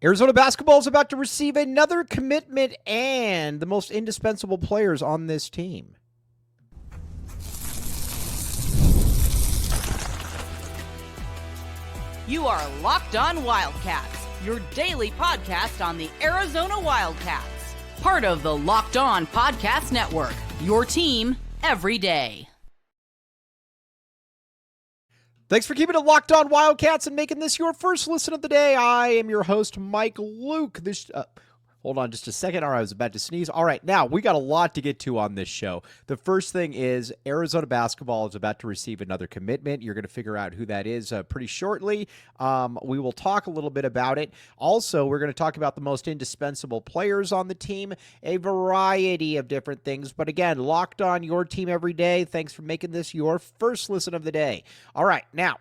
Arizona basketball is about to receive another commitment and the most indispensable players on this team. You are Locked On Wildcats, your daily podcast on the Arizona Wildcats. Part of the Locked On Podcast Network, your team every day. Thanks for keeping it locked on Wildcats and making this your first listen of the day. I am your host, Mike Luke. Hold on just a second, or I was about to sneeze. All right, now we got a lot to get to on this show. The first thing is Arizona basketball is about to receive another commitment. You're going to figure out who that is pretty shortly. We will talk a little bit about it. Also, we're going to talk about the most indispensable players on the team, a variety of different things. But again, locked on your team every day. Thanks for making this your first listen of the day. All right, now.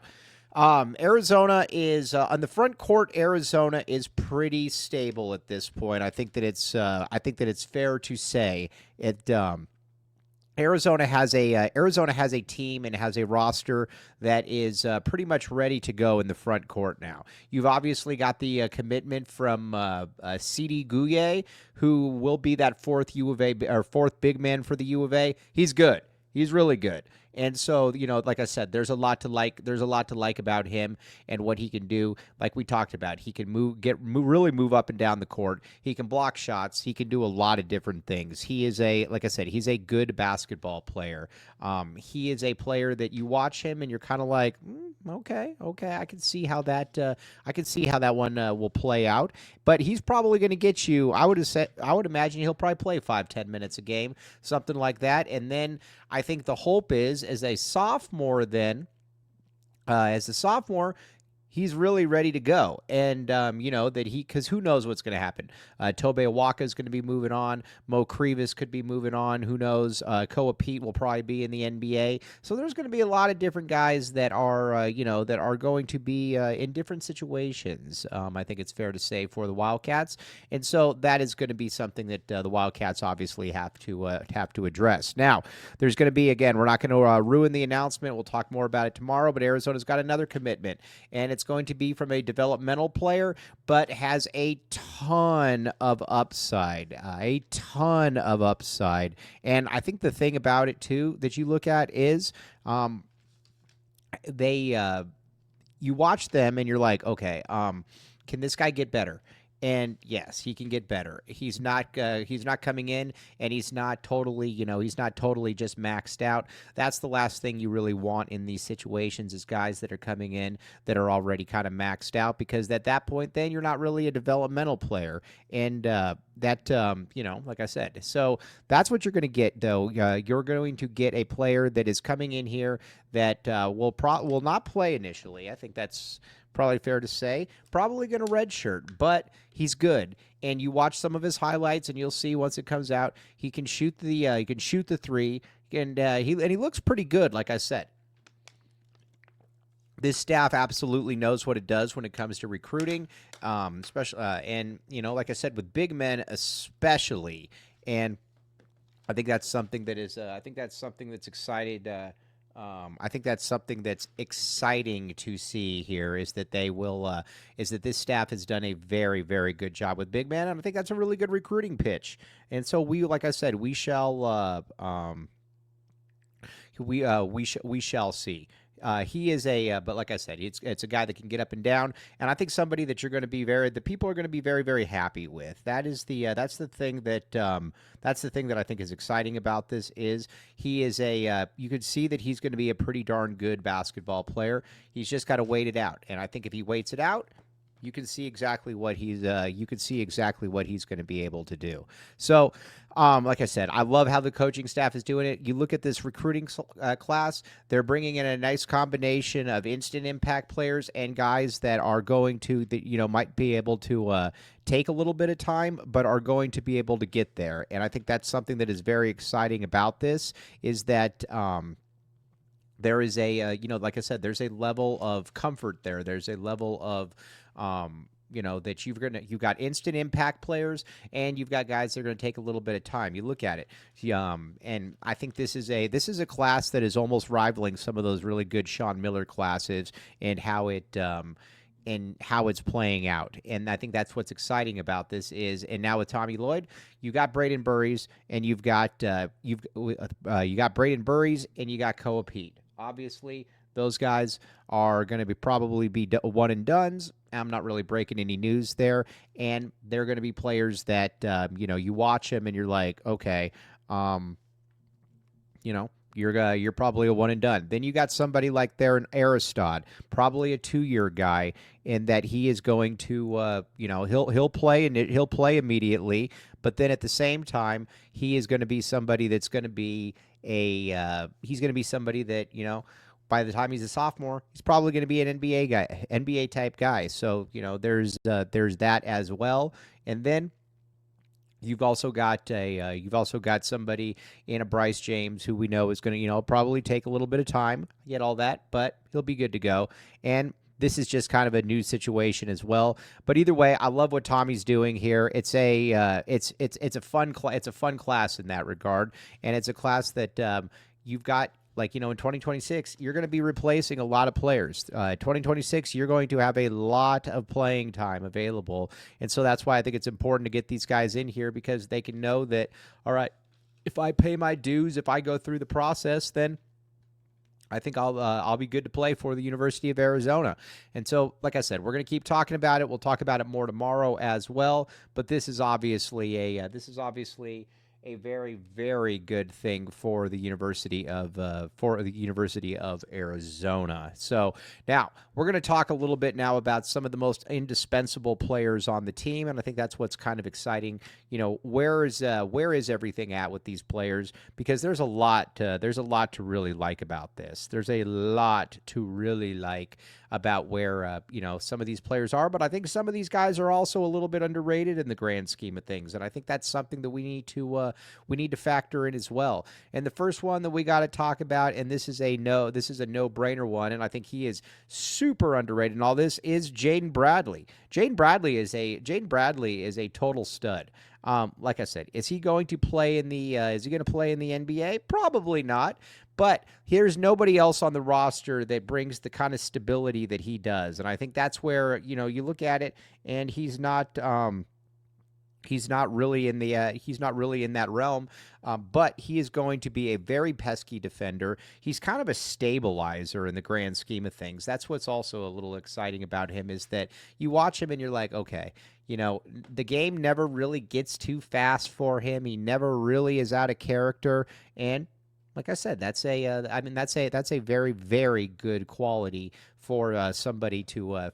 Arizona is on the front court. Arizona is pretty stable at this point. I think that it's fair to say it. Arizona has a team and has a roster that is pretty much ready to go in the front court now. You've obviously got the commitment from C.D. Gouye, who will be that fourth big man for the U of A. He's good. He's really good. And so, like I said, there's a lot to like. There's a lot to like about him and what he can do. Like we talked about, he can really move up and down the court. He can block shots. He can do a lot of different things. He is like I said, he's a good basketball player. He is a player that you watch him and you're kind of like, okay, I can see how that one will play out. But he's probably going to get you. I would imagine he'll probably play 5-10 minutes a game, something like that. And then I think the hope is, as a sophomore, he's really ready to go. And, because who knows what's going to happen. Tobe Awaka is going to be moving on. Mo Krivas could be moving on. Who knows? Koa Peat will probably be in the NBA. So there's going to be a lot of different guys that are going to be in different situations. I think it's fair to say for the Wildcats. And so that is going to be something that the Wildcats obviously have to address. Now, there's going to be, again, we're not going to ruin the announcement. We'll talk more about it tomorrow, but Arizona's got another commitment, and it's going to be from a developmental player, but has a ton of upside. And I think the thing about it, too, that you look at is you watch them and you're like, okay, can this guy get better? And yes, he can get better. He's not coming in and he's not totally just maxed out. That's the last thing you really want in these situations, is guys that are coming in that are already kind of maxed out, because at that point then you're not really a developmental player. And like I said, so that's what you're going to get, though. You're going to get a player that is coming in here that will not play initially. I think that's probably fair to say. Probably going to redshirt, but he's good. And you watch some of his highlights, and you'll see once it comes out, he can shoot the three, and he looks pretty good. Like I said, this staff absolutely knows what it does when it comes to recruiting, especially like I said, with big men especially. And I think that's something that is. I think that's something that's excited. I think that's something that's exciting to see here, is that this staff has done a very, very good job with big man, and I think that's a really good recruiting pitch. And so like I said, we shall see. He is but like I said, it's a guy that can get up and down, and I think somebody that the people are going to be very, very happy with. That's the thing that I think is exciting about this. Is he is you could see that he's going to be a pretty darn good basketball player. He's just got to wait it out, and I think if he waits it out, you can see exactly what he's going to be able to do. So, like I said, I love how the coaching staff is doing it. You look at this recruiting class; they're bringing in a nice combination of instant impact players and guys that are going to, might be able to take a little bit of time, but are going to be able to get there. And I think that's something that is very exciting about this, is that there is like I said, there's a level of comfort there. There's a level of that you've got instant impact players, and you've got guys that are going to take a little bit of time. You look at it, and I think this is a class that is almost rivaling some of those really good Sean Miller classes, and how it and how it's playing out. And I think that's what's exciting about this is, and now with Tommy Lloyd, you got Braden Burries, and you got Braden Burries, and you got Koa Peat. Obviously, those guys are going to probably be one and dones. I'm not really breaking any news there, and they're going to be players that you watch them and you're like, okay, you're probably a one and done. Then you got somebody like there in Aristod, probably a 2-year guy, in that he is going to he'll play and he'll play immediately, but then at the same time he is going to be somebody that's going to be he's going to be somebody that by the time he's a sophomore, he's probably going to be an NBA type guy. So there's that as well, and then you've also got somebody in a Bryce James who we know is going to probably take a little bit of time, get all that, but he'll be good to go. And this is just kind of a new situation as well. But either way, I love what Tommy's doing here. It's a fun class in that regard, and it's a class that you've got. In 2026, you're going to be replacing a lot of players. 2026, you're going to have a lot of playing time available. And so that's why I think it's important to get these guys in here, because they can know that, all right, if I pay my dues, if I go through the process, then I think I'll be good to play for the University of Arizona. And so, like I said, we're going to keep talking about it. We'll talk about it more tomorrow as well. But this is obviously a very, very good thing for the University of Arizona. So now we're going to talk a little bit now about some of the most indispensable players on the team, and I think that's what's kind of exciting. Where is everything at with these players? Because there's a lot to really like about this. There's a lot to really like about where some of these players are, but I think some of these guys are also a little bit underrated in the grand scheme of things, and I think that's something that we need to factor in as well. And the first one that we got to talk about, and this is a no-brainer one, and I think he is super underrated in all this, is Jaden Bradley. Jaden Bradley is a total stud. Like I said, is he going to play in the NBA? Probably not. But there's nobody else on the roster that brings the kind of stability that he does, and I think that's where you look at it, and he's not really in that realm, but he is going to be a very pesky defender. He's kind of a stabilizer in the grand scheme of things. That's what's also a little exciting about him, is that you watch him and you're like, okay, the game never really gets too fast for him. He never really is out of character, and like I said, that's a very, very good quality for somebody to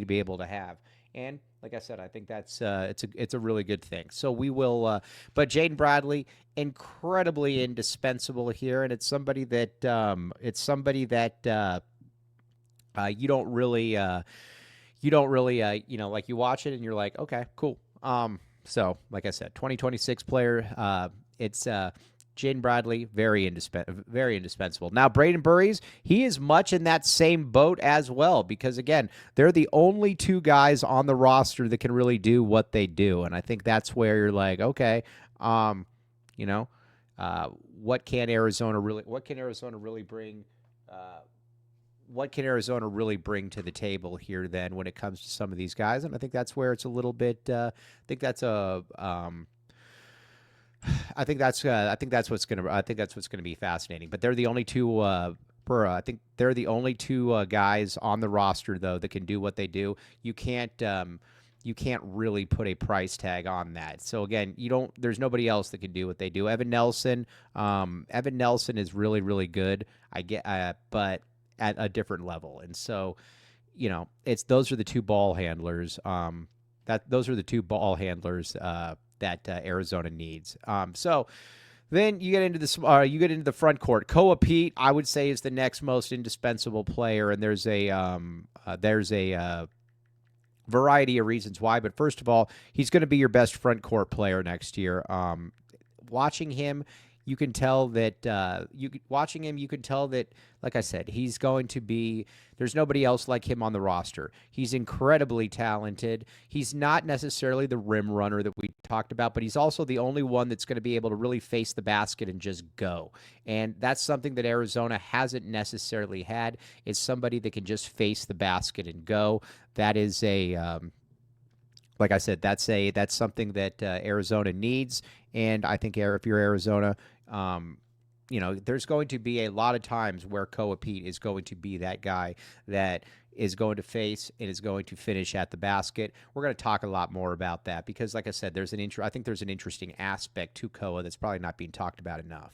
be able to have. And like I said, I think that's it's a really good thing. So we will, but Jaden Bradley, incredibly indispensable here, and it's somebody that you don't really like, you watch it and you're like, okay, cool. So like I said, 2026 player, it's Jaden Bradley, very indispensable. Now, Braden Burries, he is much in that same boat as well, because, again, they're the only two guys on the roster that can really do what they do. And I think that's where you're like, okay, what can Arizona really bring? What can Arizona really bring to the table here then when it comes to some of these guys? And I think that's where it's a little bit. I think that's what's gonna be fascinating. But they're the only two. I think they're the only two guys on the roster though that can do what they do. You can't really put a price tag on that. So again, there's nobody else that can do what they do. Evan Nelson is really, really good. But at a different level. And so, those are the two ball handlers. Those are the two ball handlers that Arizona needs. So then you get into the front court. Koa Peat, I would say, is the next most indispensable player, and there's a variety of reasons why. But first of all, he's going to be your best front court player next year. Watching him, You can tell that watching him, you can tell that, like I said, he's going to be. There's nobody else like him on the roster. He's incredibly talented. He's not necessarily the rim runner that we talked about, but he's also the only one that's going to be able to really face the basket and just go. And that's something that Arizona hasn't necessarily had, is somebody that can just face the basket and go. That is like I said, that's something that Arizona needs. And I think if you're Arizona, there's going to be a lot of times where Koa Peat is going to be that guy that is going to face and is going to finish at the basket. We're going to talk a lot more about that because, like I said, I think there's an interesting aspect to Koa that's probably not being talked about enough.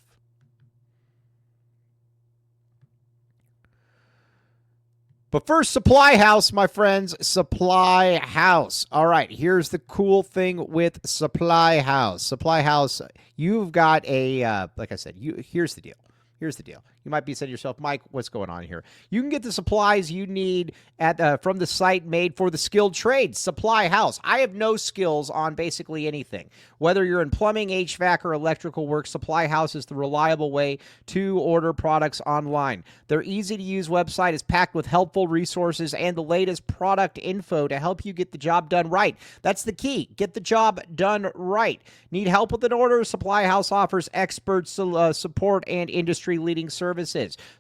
But first, Supply House, my friends. Supply House. All right, here's the cool thing with Supply House. Supply House, you've got like I said, here's the deal. Here's the deal. You might be saying to yourself, Mike, what's going on here? You can get the supplies you need from the site made for the skilled trades, Supply House. I have no skills on basically anything. Whether you're in plumbing, HVAC, or electrical work, Supply House is the reliable way to order products online. Their easy-to-use website is packed with helpful resources and the latest product info to help you get the job done right. That's the key. Get the job done right. Need help with an order? Supply House offers expert support and industry-leading services.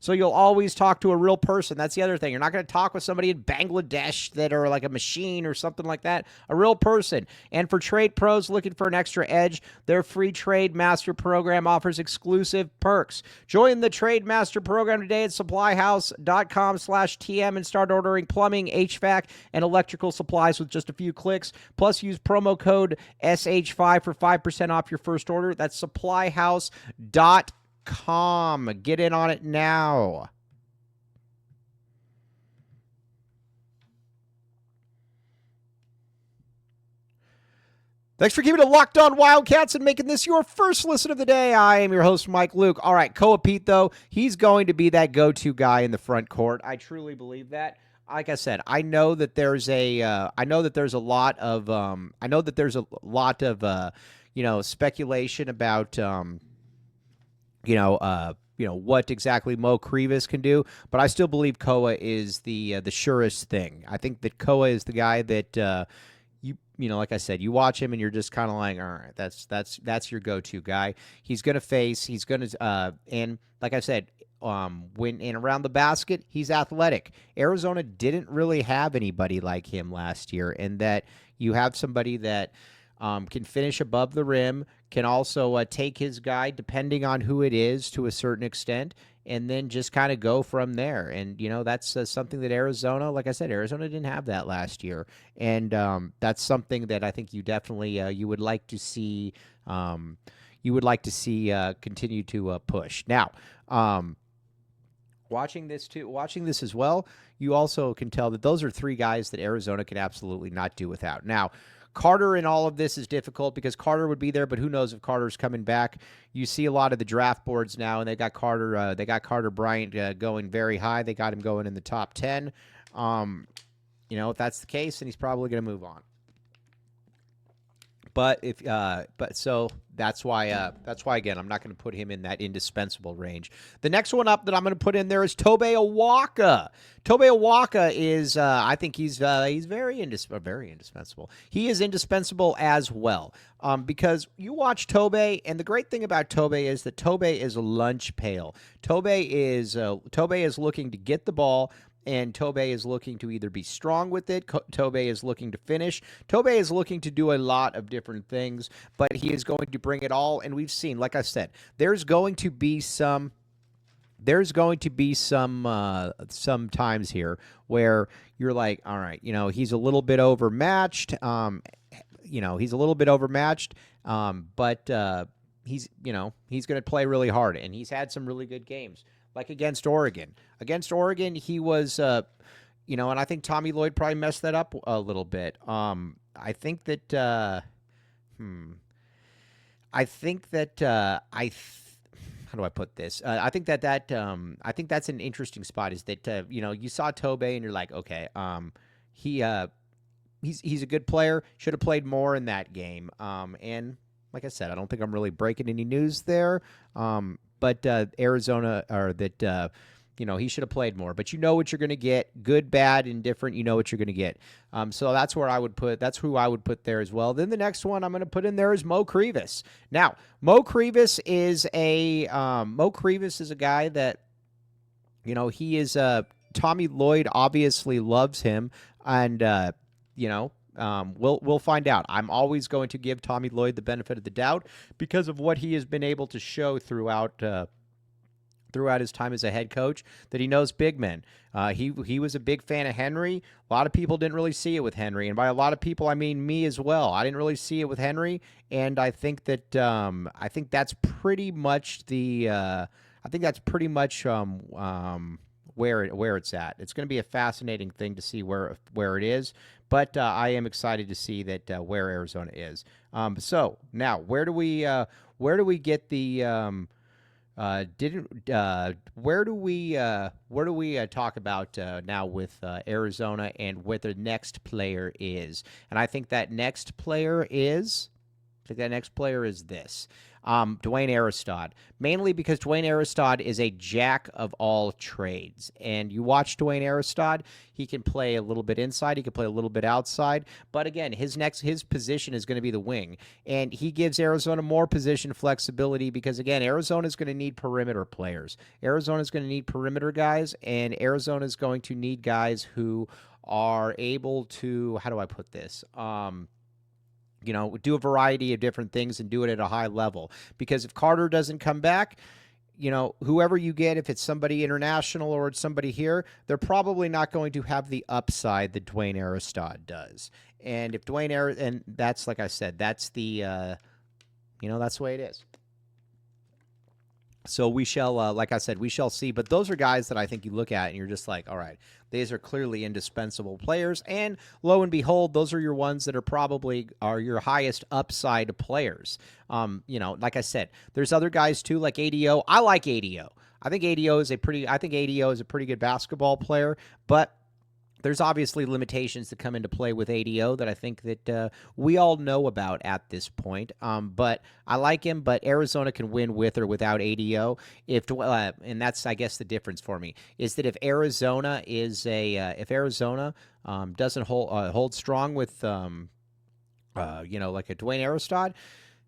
So you'll always talk to a real person. That's the other thing. You're not going to talk with somebody in Bangladesh that are like a machine or something like that. A real person. And for trade pros looking for an extra edge, their free Trade Master program offers exclusive perks. Join the Trade Master program today at supplyhouse.com/TM and start ordering plumbing, HVAC, and electrical supplies with just a few clicks. Plus, use promo code SH5 for 5% off your first order. That's supplyhouse.com. Get in on it now. Thanks for keeping it locked on Wildcats and making this your first listen of the day. I am your host, Mike Luke. All right, Koa Peat, though, he's going to be that go-to guy in the front court. I truly believe that. Like I said, I know that there's a lot of speculation about what exactly Mo Krivas can do, but I still believe Koa is the surest thing. I think that Koa is the guy that like I said, you watch him and you're just kind of like, all right, that's your go-to guy. He's going to and like I said, when in around the basket, he's athletic. Arizona didn't really have anybody like him last year, and that you have somebody that can finish above the rim, can also take his guy, depending on who it is, to a certain extent, and then just kind of go from there. And, that's something that Arizona, like I said, Arizona didn't have that last year. And that's something that I think you definitely you would like to see continue to push. Now, watching this as well, you also can tell that those are three guys that Arizona can absolutely not do without. Now, Carter in all of this is difficult because Carter would be there, but who knows if Carter's coming back. You see a lot of the draft boards now, and they got Carter Bryant going very high. They got him going in the top 10. If that's the case, then he's probably going to move on. So that's why again, I'm not going to put him in that indispensable range. The next one up that I'm going to put in there is Tobe Awaka. Tobe Awaka is, I think he's very indispensable. He is indispensable as well, because you watch Tobe, and the great thing about Tobe is that Tobe is a lunch pail. Tobe is looking to get the ball. And Tobe is looking to either be strong with it. Tobe is looking to finish. Tobe is looking to do a lot of different things, but he is going to bring it all. And we've seen, like I said, there's going to be some times here where you're like, all right, he's a little bit overmatched. But he's going to play really hard, and he's had some really good games. Like against Oregon. Against Oregon, he was, and I think Tommy Lloyd probably messed that up a little bit. I think that, how do I put this? I think I think that's an interesting spot. Is that you saw Tobe and you're like, okay, he's a good player. Should have played more in that game. And like I said, I don't think I'm really breaking any news there. But Arizona, or that, he should have played more. But you know what you're going to get. Good, bad, indifferent, you know what you're going to get. So that's where I would put, that's who I would put there as well. Then the next one I'm going to put in there is Mo Crevis. Now, Mo Crevis is a guy that, he is, Tommy Lloyd obviously loves him. And, we'll find out. I'm always going to give Tommy Lloyd the benefit of the doubt because of what he has been able to show throughout his time as a head coach, that he knows big men. He was a big fan of Henry. A lot of people didn't really see it with Henry, and by a lot of people I mean me as well. I didn't really see it with Henry, and I think that that's pretty much where it's at. It's going to be a fascinating thing to see where it is, but I am excited to see that where Arizona is. So now, where do we get the where do we talk about now with Arizona and where the next player is? And I think that next player is this. Dwayne Aristod, mainly because Dwayne Aristod is a jack of all trades. And you watch Dwayne Aristod, he can play a little bit inside, he can play a little bit outside, but again, his position is going to be the wing. And he gives Arizona more position flexibility because, again, Arizona is going to need perimeter players. Arizona is going to need perimeter guys, and Arizona is going to need guys who are able to, how do I put this? Do a variety of different things and do it at a high level. Because if Carter doesn't come back, whoever you get, if it's somebody international or it's somebody here, they're probably not going to have the upside that Dwayne Aristod does. And if and that's, like I said, that's the, that's the way it is. So we shall, like I said, we shall see. But those are guys that I think you look at and you're just like, all right, these are clearly indispensable players. And lo and behold, those are your ones that are your highest upside players. Like I said, there's other guys too, like ADO. I like ADO. I think ADO is a pretty good basketball player, but there's obviously limitations that come into play with ADO that I think that we all know about at this point. But I like him, but Arizona can win with or without ADO. And that's, I guess, the difference for me is that if Arizona doesn't hold strong with like a Dwayne Aristod,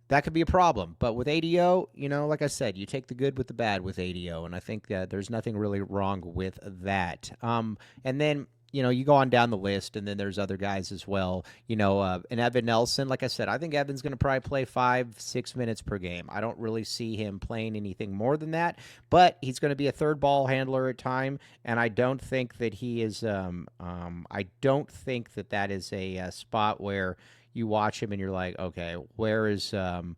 that could be a problem. But with ADO, like I said, you take the good with the bad with ADO, and I think that there's nothing really wrong with that. And then, you go on down the list, and then there's other guys as well. And Evan Nelson, like I said, I think Evan's going to probably play 5-6 minutes per game. I don't really see him playing anything more than that, but he's going to be a third ball handler at time, and I don't think that he is. I don't think that is a spot where you watch him and you're like, okay, where is that?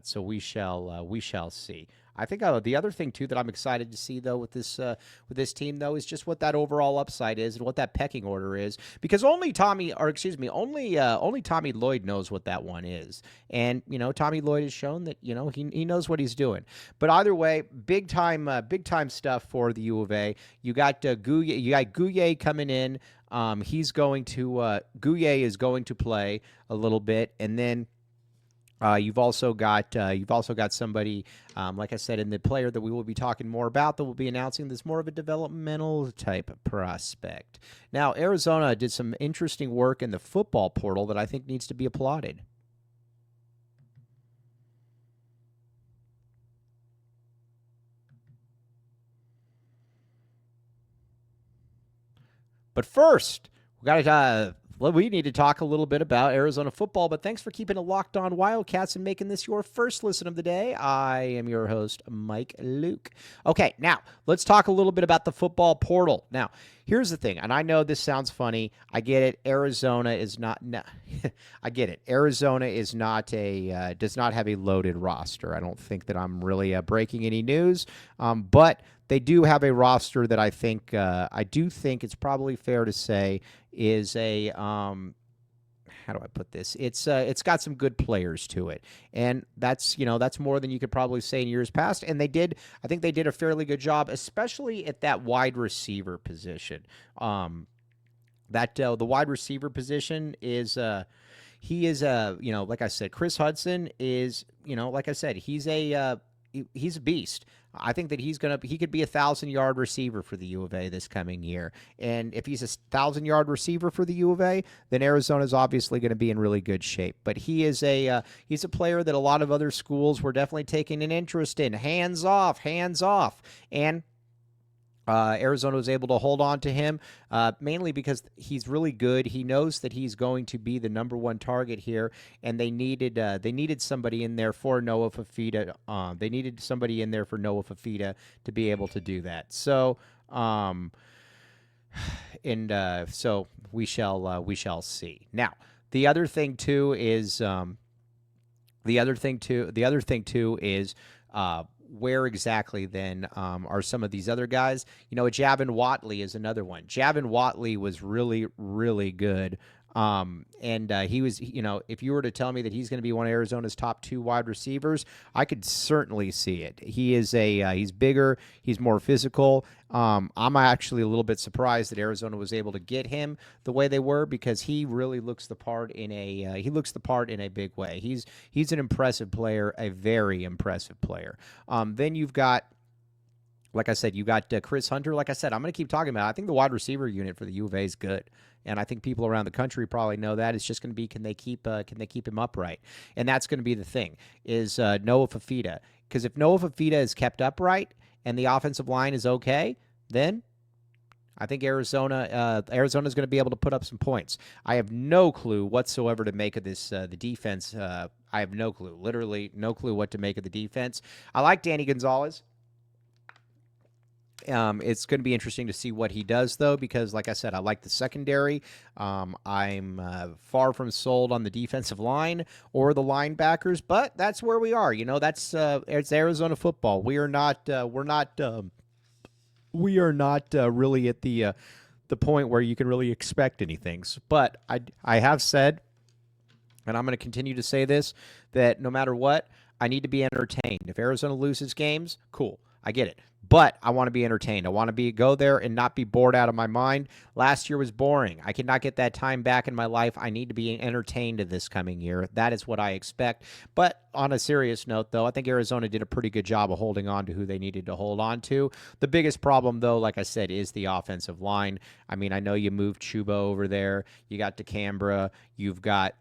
So we shall see. I think the other thing too that I'm excited to see though with this team though is just what that overall upside is and what that pecking order is, because only Tommy Lloyd knows what that one is, and Tommy Lloyd has shown that he knows what he's doing. But either way, big time stuff for the U of A. You got Gouye coming in. Gouye is going to play a little bit, and then you've also got somebody, like I said, in the player that we will be talking more about that we'll be announcing that's more of a developmental type prospect. Now, Arizona did some interesting work in the football portal that I think needs to be applauded. But first, we need to talk a little bit about Arizona football, but thanks for keeping it locked on Wildcats and making this your first listen of the day. I am your host, Mike Luke. Okay, now let's talk a little bit about the football portal. Now, here's the thing, and I know this sounds funny. I get it. Arizona is not. No, I get it. Arizona is not does not have a loaded roster. I don't think that I'm really breaking any news, but they do have a roster that I do think it's probably fair to say is a how do I put this? It's got some good players to it, and that's more than you could probably say in years past. And I think they did a fairly good job, especially at that wide receiver position. The wide receiver position is he is a, like I said, Chris Hudson is, like I said, he's a beast. I think that he could be 1,000-yard receiver for the U of A this coming year. And if he's a 1,000-yard receiver for the U of A, then Arizona's obviously going to be in really good shape. But he's a player that a lot of other schools were definitely taking an interest in. Hands off. And Arizona was able to hold on to him mainly because he's really good. He knows that he's going to be the number one target here, and they needed somebody in there for Noah Fafita. They needed somebody in there for Noah Fafita to be able to do that. So, so we shall see. Now, the other thing too is where exactly then are some of these other guys? Javin Watley is another one. Javin Watley was really, really good. And he was, if you were to tell me that he's going to be one of Arizona's top 2 wide receivers, I could certainly see it. He is he's bigger, he's more physical. I'm actually a little bit surprised that Arizona was able to get him the way they were, because he really looks the part in a big way. He's an impressive player, a very impressive player. Then you've got, like I said, you got Chris Hunter. Like I said, I'm going to keep talking about it. I think the wide receiver unit for the U of A is good, and I think people around the country probably know that. It's just going to be, can they keep him upright? And that's going to be the thing, is Noah Fafita. Because if Noah Fafita is kept upright and the offensive line is okay, then I think Arizona's going to be able to put up some points. I have no clue whatsoever to make of this the defense. I have no clue, literally no clue what to make of the defense. I like Danny Gonzalez. It's going to be interesting to see what he does, though, because, like I said, I like the secondary. I'm far from sold on the defensive line or the linebackers, but that's where we are. That's it's Arizona football. We are not really at the point where you can really expect anything. But I have said, and I'm going to continue to say this, that no matter what, I need to be entertained. If Arizona loses games, cool. I get it. But I want to be entertained. I want to go there and not be bored out of my mind. Last year was boring. I cannot get that time back in my life. I need to be entertained this coming year. That is what I expect. But on a serious note, though, I think Arizona did a pretty good job of holding on to who they needed to hold on to. The biggest problem, though, like I said, is the offensive line. I mean, I know you moved Chuba over there. You got DeCambra. You've got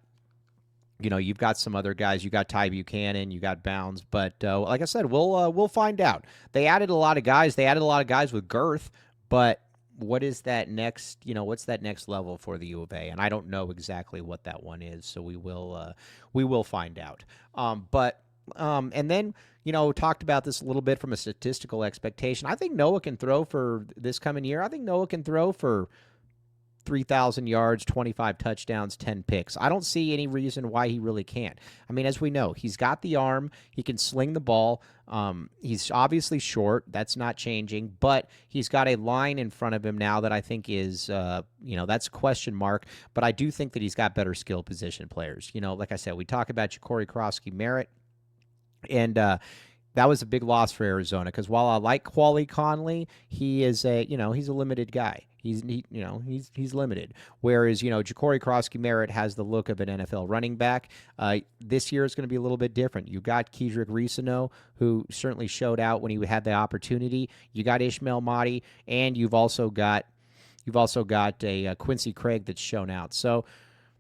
some other guys. You got Ty Buchanan. You got Bounds. But like I said, we'll find out. They added a lot of guys. They added a lot of guys with girth. But what is that next? What's that next level for the U of A? And I don't know exactly what that one is. So we will find out. And then talked about this a little bit from a statistical expectation. I think Noah can throw for this coming year. I think Noah can throw for 3,000 yards, 25 touchdowns, 10 picks. I don't see any reason why he really can't. I mean, as we know, he's got the arm. He can sling the ball. He's obviously short. That's not changing. But he's got a line in front of him now that I think is, that's a question mark. But I do think that he's got better skill position players. Like I said, we talk about Ja'Cory Crosky-Merritt. And that was a big loss for Arizona, because while I like Wally Conley, he is he's a limited guy. He's limited. Whereas, Ja'Cory Crosky-Merritt has the look of an NFL running back. This year is going to be a little bit different. You got Kedrick Reesano, who certainly showed out when he had the opportunity. You got Ishmael Mahdi, and you've also got a Quincy Craig that's shown out. So,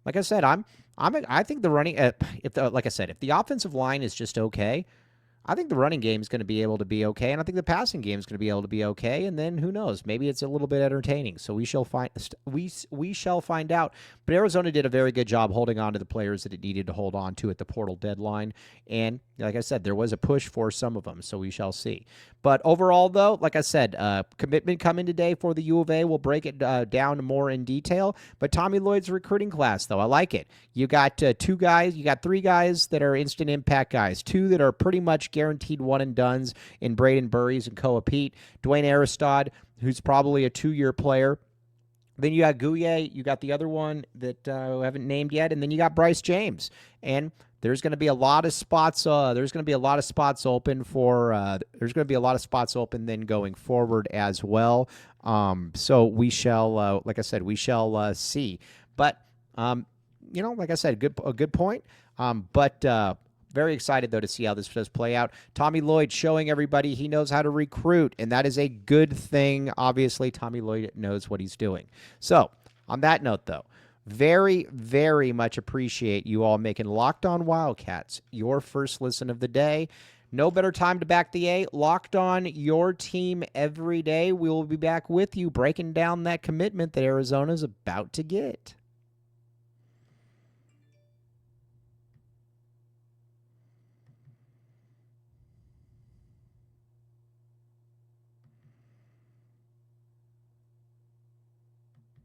like I said, I think the running if the offensive line is just okay, I think the running game is going to be able to be okay, and I think the passing game is going to be able to be okay. And then who knows? Maybe it's a little bit entertaining. So we shall find. We shall find out. But Arizona did a very good job holding on to the players that it needed to hold on to at the portal deadline. And like I said, there was a push for some of them. So we shall see. But overall, though, like I said, commitment coming today for the U of A. We'll break it down more in detail. But Tommy Lloyd's recruiting class, though, I like it. You got 2 guys. You got 3 guys that are instant impact guys. 2 that are pretty much guaranteed one and dones in Braden Burries and Koa Peat. Dwayne Aristod, who's probably a 2-year player. Then you got Gouye. You got the other one that I haven't named yet, and then you got Bryce James. And there's going to be a lot of spots. There's going to be a lot of spots open for. There's going to be a lot of spots open then going forward as well. So we shall, like I said, we shall see. But like I said, a good point. But very excited, though, to see how this does play out. Tommy Lloyd showing everybody he knows how to recruit, and that is a good thing. Obviously, Tommy Lloyd knows what he's doing. So, on that note, though, very, very much appreciate you all making Locked On Wildcats your first listen of the day. No better time to back the A. Locked On, your team every day. We will be back with you breaking down that commitment that Arizona's about to get.